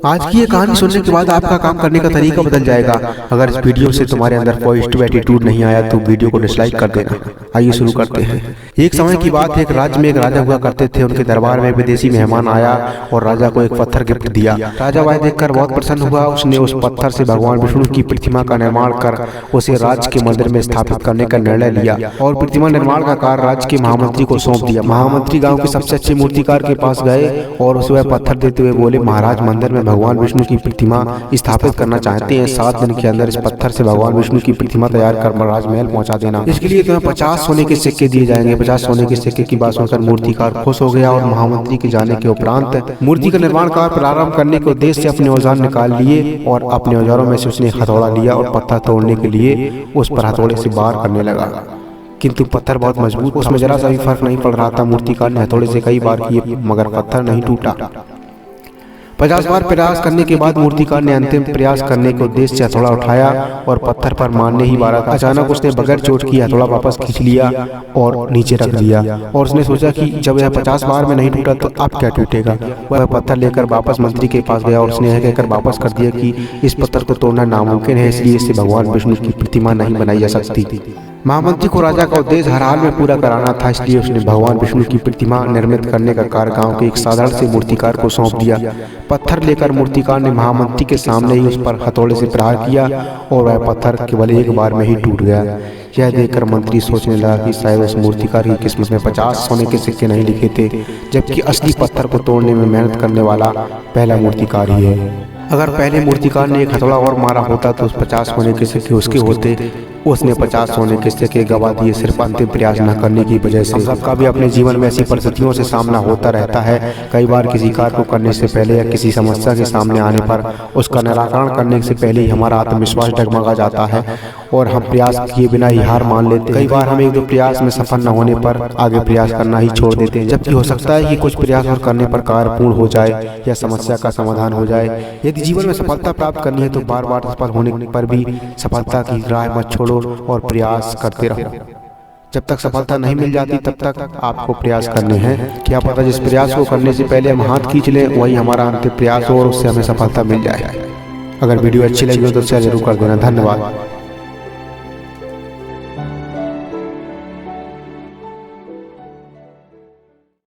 आज की ये कहानी सुनने के बाद आपका काम करने का तरीका बदल जाएगा। अगर इस वीडियो से तुम्हारे अंदर पॉजिटिव एटीट्यूड नहीं आया तो वीडियो को डिसलाइक कर देना। आइए शुरू करते हैं। एक समय की बात है, एक राज्य में एक राजा हुआ करते थे। उनके दरबार में विदेशी मेहमान आया और राजा को एक पत्थर गिफ्ट दिया। राजा वह देखकर बहुत प्रसन्न हुआ। उसने उस पत्थर से भगवान विष्णु की प्रतिमा का निर्माण कर उसे राज्य के मंदिर में स्थापित करने का निर्णय लिया और प्रतिमा निर्माण का कार्य राज्य के महामंत्री को सौंप दिया। महामंत्री गाँव के सबसे अच्छे मूर्तिकार के पास गए और उसे वह पत्थर देते हुए बोले, महाराज मंदिर में भगवान विष्णु की प्रतिमा स्थापित करना चाहते हैं। 7 दिन के अंदर इस पत्थर से भगवान विष्णु की प्रतिमा तैयार कर राजमहल पहुंचा देना। इसके लिए तुम्हें 50 सोने के सिक्के दिए जाएंगे। 50 सोने के सिक्के की बात सुनकर मूर्तिकार खुश हो गया और महामंत्री के जाने के उपरांत मूर्ति का निर्माण कार्य प्रारंभ करने के उद्देश्य से अपने औजार निकाल लिए और अपने औजारों में से उसने हथौड़ा लिया और पत्थर तोड़ने के लिए उस पर हथौड़े से वार करने लगा। किंतु पत्थर बहुत मजबूत, उसमें जरा सा भी फर्क नहीं पड़ रहा था। मूर्तिकार ने हथौड़े से कई बार किए मगर पत्थर नहीं टूटा। 50 बार प्रयास करने के बाद मूर्तिकार ने अंतिम प्रयास करने के उद्देश्य से हथौड़ा उठाया और पत्थर पर मारने ही वाला था। अचानक उसने बगैर चोट की हथौड़ा वापस खींच लिया और नीचे रख दिया और उसने सोचा कि जब यह 50 बार में नहीं टूटा तो अब क्या टूटेगा। वह पत्थर लेकर वापस मंत्री के पास गया और उसने यह कहकर वापस कर दिया कि इस पत्थर को तोड़ना नामुमकिन है, इसलिए इससे भगवान विष्णु की प्रतिमा नहीं बनाई जा सकती। महामंत्री को राजा का उद्देश्य हर हाल में पूरा कराना था, इसलिए उसने भगवान विष्णु की प्रतिमा निर्मित करने का कार्य गांव के एक साधारण से मूर्तिकार को सौंप दिया। पत्थर लेकर मूर्तिकार ने महामंत्री के सामने ही उस पर हथौड़े से प्रहार किया और वह पत्थर केवल एक बार में ही टूट गया। यह देखकर मंत्री सोचने लगा कि शायद उस मूर्तिकार की किस्मत में 50 सोने के सिक्के नहीं लिखे थे, जबकि असली पत्थर को तोड़ने में मेहनत करने वाला पहला मूर्तिकार ही है। अगर पहले मूर्तिकार ने एक हथौड़ा और मारा होता तो उस 50 सोने के सिक्के उसके होते। उसने 50 सोने के सिक्के गवा दिए सिर्फ अंतिम प्रयास न करने की वजह से। सबका भी अपने जीवन में ऐसी परिस्थितियों से सामना होता रहता है। कई बार किसी कार्य को करने से पहले या किसी समस्या के सामने आने पर उसका निराकरण करने से पहले ही हमारा आत्मविश्वास डगमगा जाता है और हम प्रयास किए बिना ही हार मान लेते हैं। कई बार हम 1-2 प्रयास में सफल न होने पर आगे प्रयास करना ही छोड़ देते हैं, जबकि हो सकता है कि कुछ प्रयास और करने पर कार्य पूर्ण हो जाए या समस्या का समाधान हो जाए। यदि जीवन में सफलता प्राप्त करनी है तो बार बार सफल होने पर भी सफलता की राह मत छोड़ो और प्रयास करते रहो। जब तक सफलता नहीं मिल जाती तब तक आपको प्रयास करने हैं। क्या पता जिस प्रयास को करने से पहले हम हाथ खींच लें वही हमारा अंतिम प्रयास हो और उससे हमें सफलता मिल जाए। अगर वीडियो अच्छी लगी हो तो शेयर जरूर कर देना। धन्यवाद।